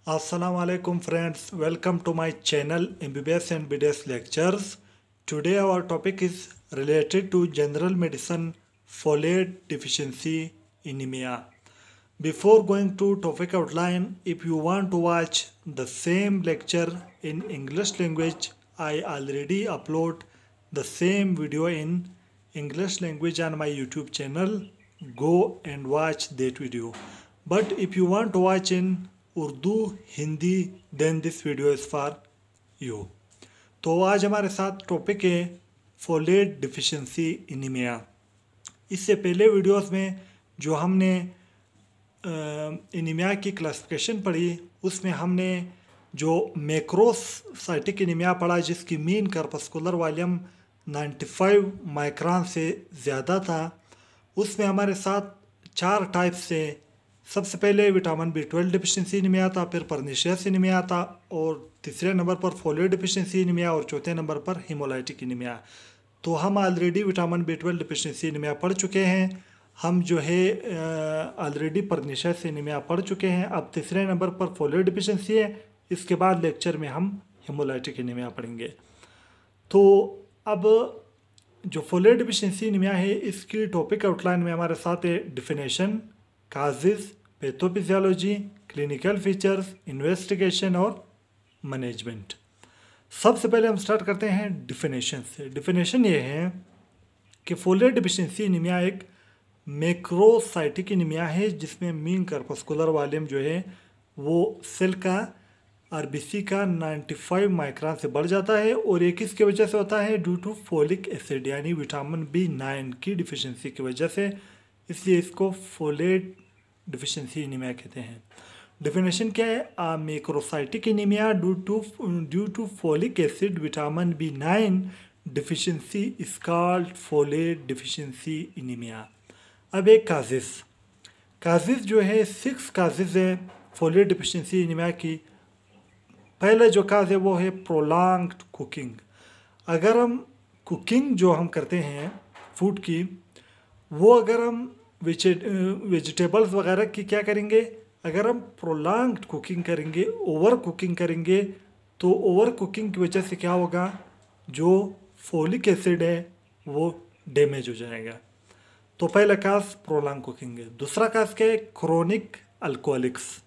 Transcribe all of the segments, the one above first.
Assalamu alaikum friends, welcome to my channel MBBS and BDS lectures. Today our topic is related to general medicine folate deficiency anemia. Before going to topic outline, if you want to watch the same lecture in English language, I already upload the same video in English language on my YouTube channel. Go and watch that video. But if you want to watch in Urdu, Hindi, then this video is for you. तो आज हमारे साथ topic है folate deficiency anaemia. इससे पहले videos में जो हमने एनीमिया की क्लासिफिकेशन पढ़ी उसमें हमने जो मैक्रोसाइटिक एनीमिया पढ़ा जिसकी मीन करपस्कुलर वॉल्यूम 95 माइक्रोन से ज़्यादा था। उसमें हमारे साथ चार टाइप से सबसे पहले विटामिन B12 डिफिशिएंसी एनीमिया था, फिर परनीशियस एनीमिया था और तीसरे नंबर पर फोलेट डिफिशिएंसी एनीमिया और चौथे नंबर पर हीमोलाइटिक एनीमिया। तो हम already vitamin B12 deficiency anaemia पढ़ चुके हैं, हम जो है ऑलरेडी परनीशियस एनीमिया पढ़ चुके हैं। अब तीसरे नंबर पर फोलेट डिफिशिएंसी है, इसके बाद लेक्चर में हम हीमोलाइटिक एनीमिया पढ़ेंगे। तो अब जो फोलेट डिफिशिएंसी एनीमिया है इसकी टॉपिक आउटलाइन में हमारे साथ है definition, causes, pathophysiology, clinical features, investigation और मैनेजमेंट। सबसे पहले हम स्टार्ट करते हैं डिफिनेशन से। डिफिनेशन ये है कि फोलेट डिफिशिएंसी एनीमिया एक मैक्रोसाइटिक एनीमिया है जिसमें मीन करपस्कुलर वॉल्यूम जो है वो सेल का आरबीसी का 95 माइक्रोन से बढ़ जाता है और ये किसकी वजह से होता है? ड्यू टू फोलिक एसिड यानी विटामिन B9 की डिफिशिएंसी की वजह से, इसलिए इसको फोलेट डिफिशिएंसी एनीमिया कहते हैं। डेफिनेशन क्या है? A macrocytic anaemia due to folic acid vitamin B9 deficiency is called folate deficiency anaemia. अब एक काजेज जो है 6 काजेज है फोलेट डिफिशिएंसी एनीमिया की। पहला जो काज है वो है प्रोलॉन्ग्ड कुकिंग। अगर हम कुकिंग जो हम करते हैं फूड की, वो अगर हम वेजिटेबल्स वगैरह की क्या करेंगे, अगर हम प्रोलॉन्ग्ड कुकिंग करेंगे, ओवर कुकिंग करेंगे, तो ओवर कुकिंग की वजह से क्या होगा? जो फोलिक एसिड है वो डैमेज हो जाएगा। तो पहला काज प्रोलॉन्ग कुकिंग है। दूसरा काज क्या है? क्रोनिक अल्कोहलिक्स,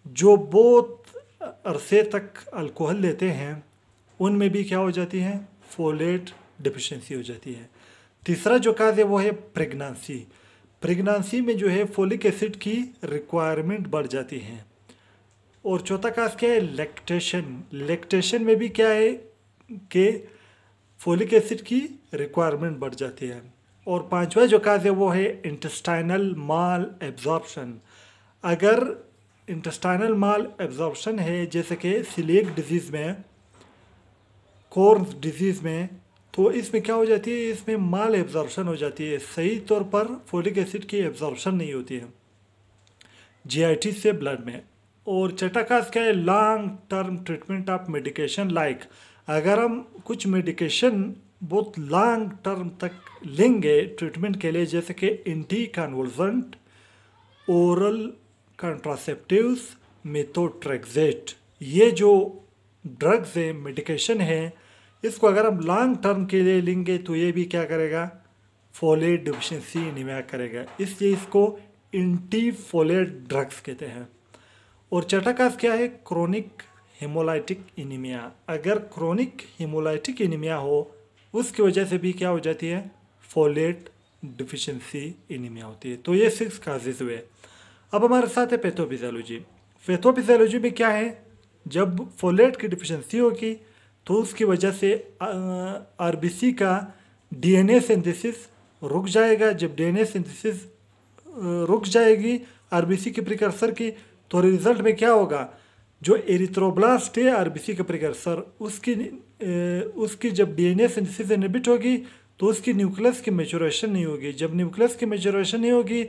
जो बहुत अरसे तक अल्कोहल लेते हैं उनमें भी क्या हो जाती है? फोलेट डिफिशिएंसी हो जाती है। तीसरा जो काज है वो है प्रेगनेंसी में जो है फोलिक एसिड की रिक्वायरमेंट बढ़ जाती है। और चौथा काज क्या है? लैक्टेशन में भी क्या है कि फोलिक एसिड की रिक्वायरमेंट बढ़ जाती है। और पांचवा जो काज है वो है इंटेस्टाइनल माल एब्जॉर्प्शन। अगर इंटेस्टाइनल माल एब्जॉर्प्शन है जैसे कि सीलिएक डिजीज़ में, कोर्न्स डिजीज़ में, तो इसमें क्या हो जाती है? इसमें माल एब्जॉर्प्शन हो जाती है, सही तौर पर फोलिक एसिड की एब्जॉर्प्शन नहीं होती है जीआईटी से ब्लड में। और छठा काज क्या है? Long term treatment of medication like, अगर हम कुछ मेडिकेशन बहुत लॉन्ग टर्म तक लेंगे ट्रीटमेंट के लिए, जैसे कि एंटी कन्वल्सेंट, ओरल कंट्रासेप्टिव्स, मेथोट्रेक्सेट, ये जो ड्रग्स है, मेडिकेशन है, इसको अगर हम लॉन्ग टर्म के लिए लेंगे तो ये भी क्या करेगा? फोलेट डिफिशिएंसी एनीमिया करेगा, इसलिए इसको एंटी फोलेट ड्रग्स कहते हैं। और छठा काज क्या है? Chronic haemolytic anaemia. अगर क्रोनिक हीमोलाइटिक एनीमिया हो उसकी वजह से भी क्या हो जाती है? फोलेट डिफिशिएंसी एनीमिया होती है। तो ये 6 काजेज हुए। अब हमारे साथ है पैथोफिजियोलॉजी में क्या है? जब फोलेट की डिफिशिएंसी होगी तो उसकी वजह से आरबीसी का डीएनए सिंथेसिस रुक जाएगा। जब डीएनए सिंथेसिस रुक जाएगी आरबीसी के प्रिकर्सर की, तो रिजल्ट में क्या होगा? जो एरिथ्रोब्लास्ट है आरबीसी का प्रिकर्सर, उसकी जब डीएनए सिंथेसिस इनहिबिट होगी तो उसकी न्यूक्लियस की मैच्योरेशन नहीं होगी। जब न्यूक्लियस की मैच्योरेशन नहीं होगी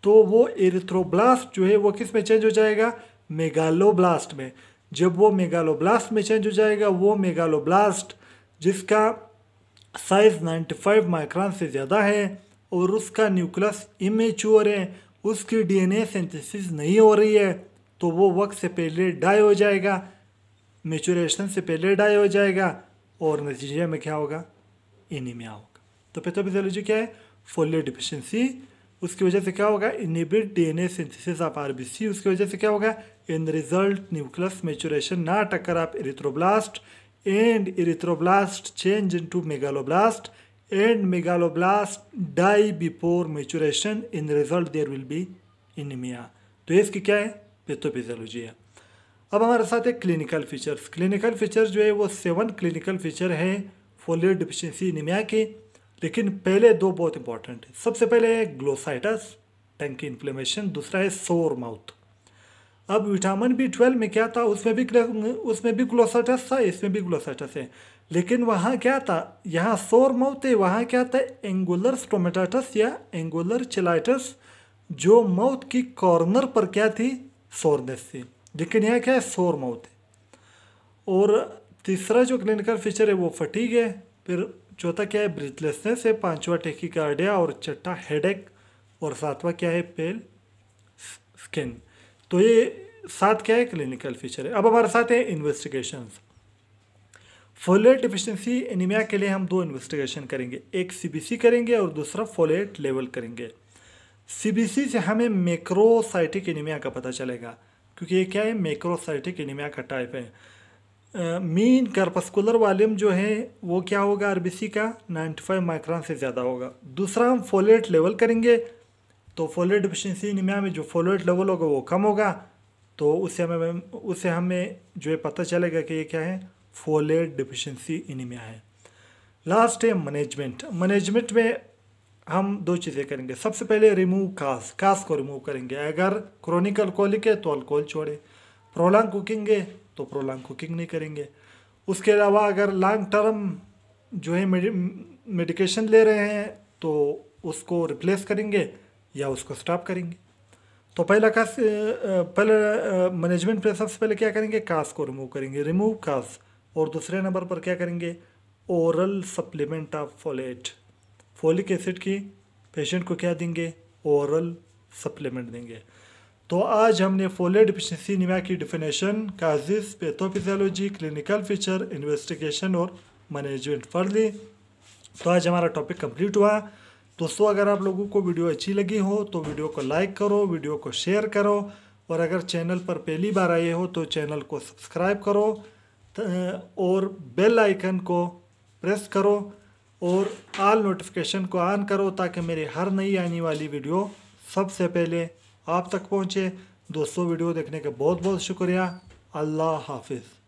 तो वो एरिथ्रोब्लास्ट जो है वो किस में चेंज हो जाएगा? मेगालोब्लास्ट में। जब वो मेगालोब्लास्ट में चेंज हो जाएगा, वो मेगालोब्लास्ट जिसका साइज 95 माइक्रोन से ज़्यादा है और उसका न्यूक्लियस इमेच्योर है, उसकी डीएनए सिंथेसिस नहीं हो रही है, तो वो वक्त से पहले डाई हो जाएगा, मेचुरेशन से पहले डाई हो जाएगा और नतीजे में क्या होगा, एनीमिया होगा। तो पैथोफिजियोलॉजी क्या है, फोलेट डिफिशिएंसी। उसकी वजह से क्या होगा, inhibit DNA synthesis of RBC. उसकी वजह से क्या होगा, in result nucleus maturation not occur of erythroblast and erythroblast change into megaloblast and megaloblast die before maturation, in result there will be anaemia. तो इसकी क्या है, पैथोफिजियोलॉजी है। अब हमारे साथ है क्लिनिकल फीचर्स। क्लिनिकल फीचर्स जो है वो 7 क्लिनिकल फीचर है फोलेट डिफिशिएंसी एनीमिया के, लेकिन पहले 2 बहुत इंपॉर्टेंट है। सबसे पहले है ग्लोसाइटस, टंग की इन्फ्लेमेशन। दूसरा है सोर माउथ। अब विटामिन B12 में क्या था, उसमें भी ग्लोसाइटस था, इसमें भी ग्लोसाइटस है, लेकिन वहाँ क्या था, यहाँ सोर माउथ है, वहाँ क्या था, एंगुलर स्टोमेटाइटिस या एंगुलर चिलाइटिस, जो माउथ की कॉर्नर पर क्या थी, सोरनेस थी, लेकिन यहाँ क्या है, सोर माउथ है। और तीसरा जो क्लिनिकल फीचर है वो फटीग है। फिर चौथा क्या है, ब्रीथलेसनेस है। पांचवा टेकिकार्डिया और छठा हेडेक और सातवां क्या है, पेल स्किन। तो ये 7 क्या है, क्लिनिकल फीचर है। अब हमारे साथ है इन्वेस्टिगेशंस। फोलेट डिफिशिएंसी एनीमिया के लिए हम 2 इन्वेस्टिगेशन करेंगे, एक सीबीसी करेंगे और दूसरा फोलेट लेवल करेंगे। सीबीसी से हमें मैक्रोसाइटिक एनीमिया का पता चलेगा, क्योंकि ये क्या है, मैक्रोसाइटिक एनीमिया का टाइप है। मीन कार्पस्कुलर वॉल्यूम जो है वो क्या होगा, आरबीसी का 95 माइक्रोन से ज़्यादा होगा। दूसरा हम फोलेट लेवल करेंगे, तो फोलेट डिफिशिएंसी एनीमिया में जो फोलेट लेवल होगा वो कम होगा, तो उससे हमें जो है पता चलेगा कि ये क्या है, फोलेट डिफिशिएंसी एनीमिया है। लास्ट है मैनेजमेंट। मैनेजमेंट में हम 2 चीज़ें करेंगे। सबसे पहले रिमूव कास को रिमूव करेंगे। अगर क्रोनिक अल्कोहलिक है तो अल्कोहल छोड़े, प्रोलॉन्ग कुकिंग है तो प्रोलॉन्ग कुकिंग नहीं करेंगे। उसके अलावा अगर लॉन्ग टर्म जो है मेडिकेशन ले रहे हैं तो उसको रिप्लेस करेंगे या उसको स्टॉप करेंगे। तो पहले मैनेजमेंट पे सबसे पहले क्या करेंगे, कास को रिमूव करेंगे, रिमूव कास। और दूसरे नंबर पर क्या करेंगे, oral supplement of folate, folic acid की पेशेंट को क्या देंगे, ओरल सप्लीमेंट देंगे। तो आज हमने फोलेट डिफिशिएंसी एनीमिया की definition, causes, pathophysiology, clinical feature, investigation और मैनेजमेंट पढ़ ली। तो आज हमारा टॉपिक कंप्लीट हुआ। दोस्तों, अगर आप लोगों को वीडियो अच्छी लगी हो तो वीडियो को लाइक करो, वीडियो को शेयर करो, और अगर चैनल पर पहली बार आए हो तो चैनल को सब्सक्राइब करो और बेल आइकन को प्रेस करो और ऑल नोटिफिकेशन को ऑन करो, ताकि मेरी हर नई आने वाली वीडियो सबसे पहले आप तक पहुँचे। दोस्तों, वीडियो देखने का बहुत बहुत शुक्रिया। अल्लाह हाफिज़।